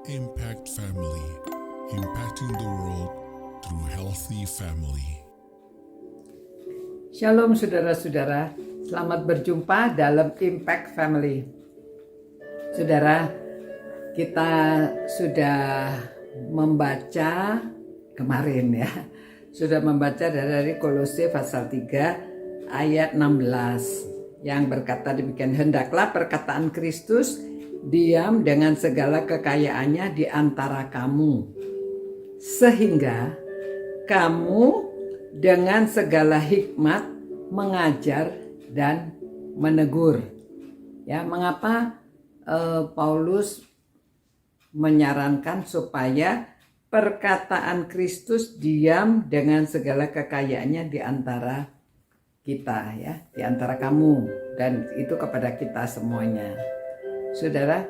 Impact Family, impacting the world through healthy family. Shalom saudara-saudara, selamat berjumpa dalam Impact Family. Saudara, kita sudah membaca kemarin sudah membaca dari Kolose pasal 3 ayat 16 yang berkata demikian, hendaklah perkataan Kristus diam dengan segala kekayaannya di antara kamu, sehingga kamu dengan segala hikmat mengajar dan menegur. Ya, mengapa Paulus menyarankan supaya perkataan Kristus diam dengan segala kekayaannya di antara kita, ya, di antara kamu, dan itu kepada kita semuanya. Saudara,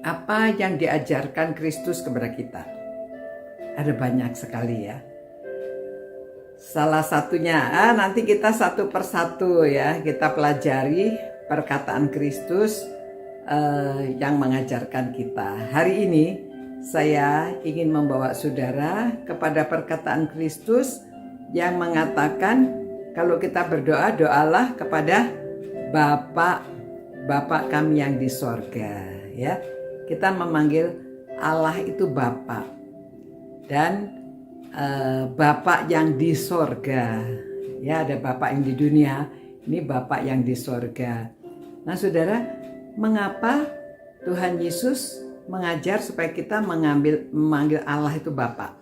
apa yang diajarkan Kristus kepada kita? Ada banyak sekali ya. Salah satunya, nanti kita satu persatu ya, kita pelajari perkataan Kristus yang mengajarkan kita. Hari ini saya ingin membawa saudara kepada perkataan Kristus yang mengatakan kalau kita berdoa, doalah kepada Bapa kami yang di sorga, ya. Kita memanggil Allah itu Bapa, dan Bapa yang di sorga, ya. Ada Bapa yang di dunia, ini Bapa yang di sorga. Nah saudara, mengapa Tuhan Yesus mengajar supaya kita memanggil Allah itu Bapa?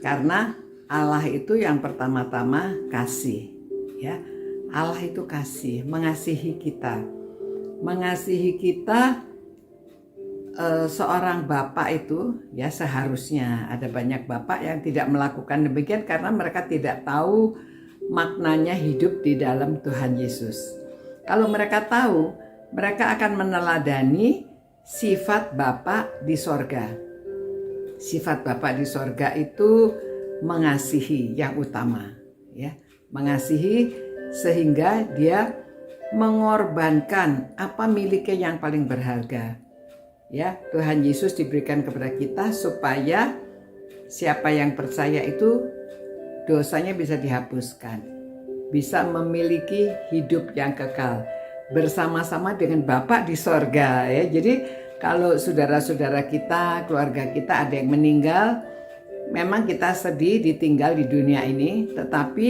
Karena Allah itu yang pertama-tama kasih, ya. Allah itu kasih, mengasihi kita. Mengasihi kita, seorang bapak itu ya seharusnya, ada banyak bapak yang tidak melakukan demikian karena mereka tidak tahu maknanya hidup di dalam Tuhan Yesus. Kalau mereka tahu, mereka akan meneladani sifat Bapa di sorga. Sifat Bapa di sorga itu mengasihi yang utama, ya, mengasihi sehingga dia mengorbankan apa miliknya yang paling berharga. Ya, Tuhan Yesus diberikan kepada kita supaya siapa yang percaya itu dosanya bisa dihapuskan, bisa memiliki hidup yang kekal bersama-sama dengan Bapa di sorga, ya. Jadi kalau saudara-saudara kita, keluarga kita ada yang meninggal, memang kita sedih ditinggal di dunia ini, tetapi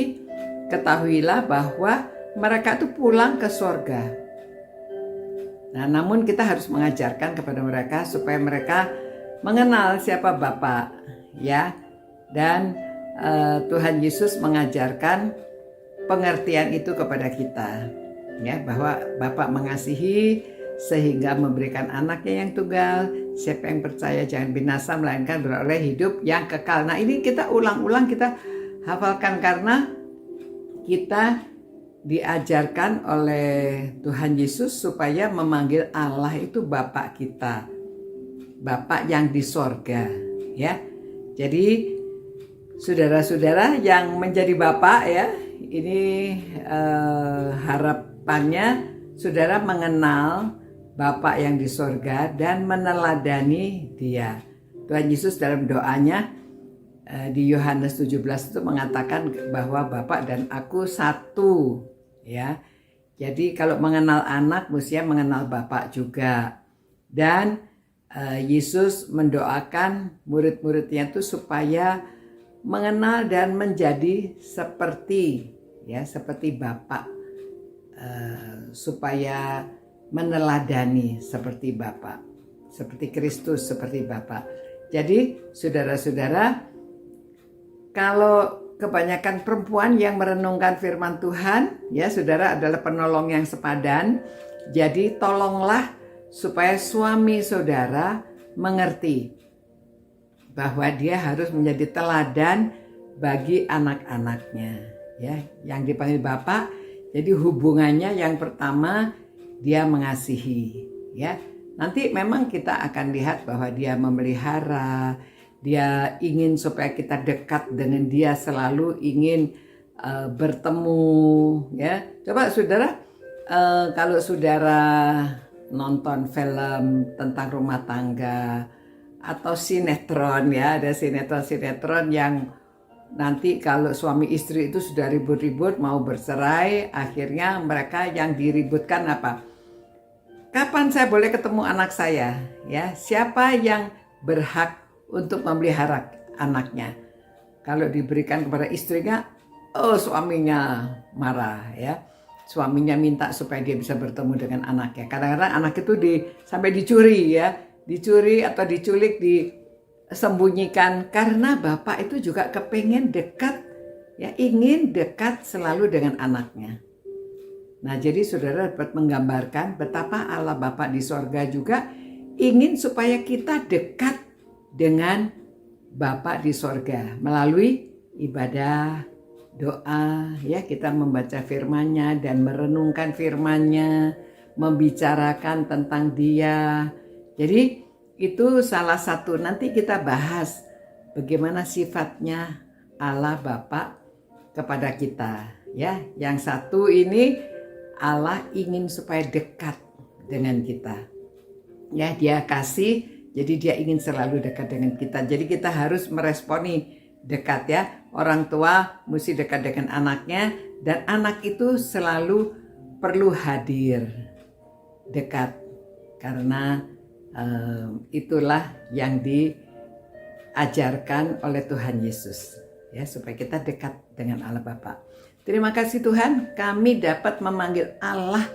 ketahuilah bahwa mereka itu pulang ke sorga. Nah, namun kita harus mengajarkan kepada mereka supaya mereka mengenal siapa Bapa, ya. Dan Tuhan Yesus mengajarkan pengertian itu kepada kita, ya, bahwa Bapa mengasihi sehingga memberikan anaknya yang tunggal. Siapa yang percaya jangan binasa melainkan beroleh hidup yang kekal. Nah, ini kita ulang-ulang, kita hafalkan karena kita diajarkan oleh Tuhan Yesus supaya memanggil Allah itu Bapa kita, Bapa yang di sorga, ya. Jadi saudara-saudara yang menjadi Bapa, ya, ini harapannya saudara mengenal Bapa yang di sorga dan meneladani Dia. Tuhan Yesus dalam doanya di Yohanes 17 itu mengatakan bahwa Bapa dan Aku satu, ya. Jadi kalau mengenal anak mestinya mengenal Bapa juga. Dan Yesus mendoakan murid-muridnya itu supaya mengenal dan menjadi seperti, ya, seperti Bapa, supaya meneladani seperti Bapa, seperti Kristus, seperti Bapa. Jadi saudara-saudara, kalau kebanyakan perempuan yang merenungkan firman Tuhan, ya saudara, adalah penolong yang sepadan. Jadi tolonglah supaya suami saudara mengerti bahwa dia harus menjadi teladan bagi anak-anaknya, ya, yang dipanggil Bapak. Jadi hubungannya yang pertama dia mengasihi, ya. Nanti memang kita akan lihat bahwa dia memelihara, dia ingin supaya kita dekat dengan dia, selalu ingin bertemu, ya. Coba saudara, kalau saudara nonton film tentang rumah tangga atau sinetron ya, ada sinetron yang nanti kalau suami istri itu sudah ribut-ribut mau bercerai, akhirnya mereka yang diributkan apa? Kapan saya boleh ketemu anak saya? Ya, siapa yang berhak untuk memelihara anaknya? Kalau diberikan kepada istrinya, oh suaminya marah ya. Suaminya minta supaya dia bisa bertemu dengan anaknya. Kadang-kadang anak itu sampai dicuri ya, dicuri atau diculik, disembunyikan karena bapak itu juga kepengen dekat ya, ingin dekat selalu dengan anaknya. Nah, jadi saudara dapat menggambarkan betapa Allah Bapa di sorga juga ingin supaya kita dekat dengan Bapa di sorga melalui ibadah, doa ya, kita membaca firman-Nya dan merenungkan firman-Nya, membicarakan tentang Dia. Jadi itu salah satu, nanti kita bahas bagaimana sifatnya Allah Bapa kepada kita ya. Yang satu ini Allah ingin supaya dekat dengan kita. Ya, Dia kasih, jadi Dia ingin selalu dekat dengan kita. Jadi kita harus meresponi dekat ya. Orang tua mesti dekat dengan anaknya, dan anak itu selalu perlu hadir dekat karena itulah yang diajarkan oleh Tuhan Yesus ya, supaya kita dekat dengan Allah Bapa. Terima kasih Tuhan, kami dapat memanggil Allah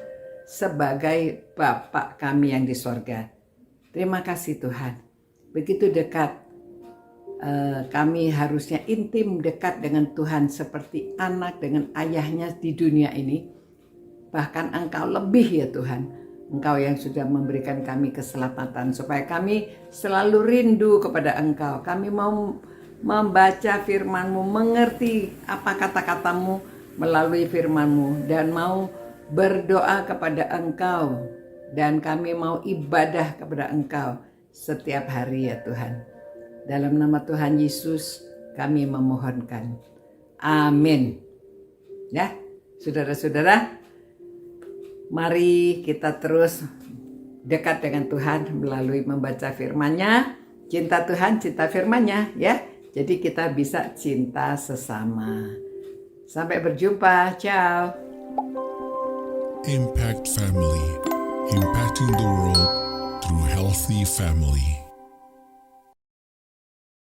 sebagai Bapa kami yang di sorga. Terima kasih Tuhan, begitu dekat. Kami harusnya intim dekat dengan Tuhan seperti anak dengan ayahnya di dunia ini. Bahkan Engkau lebih ya Tuhan, Engkau yang sudah memberikan kami keselamatan supaya kami selalu rindu kepada Engkau. Kami mau membaca firman-Mu, mengerti apa kata-kata-Mu melalui firman-Mu, dan mau berdoa kepada Engkau, dan kami mau ibadah kepada Engkau setiap hari ya Tuhan. Dalam nama Tuhan Yesus kami memohonkan. Amin. Ya, saudara-saudara, mari kita terus dekat dengan Tuhan melalui membaca firman-Nya. Cinta Tuhan, cinta firman-Nya ya. Jadi kita bisa cinta sesama. Sampai berjumpa. Ciao. Impact Family, impacting the world through healthy family.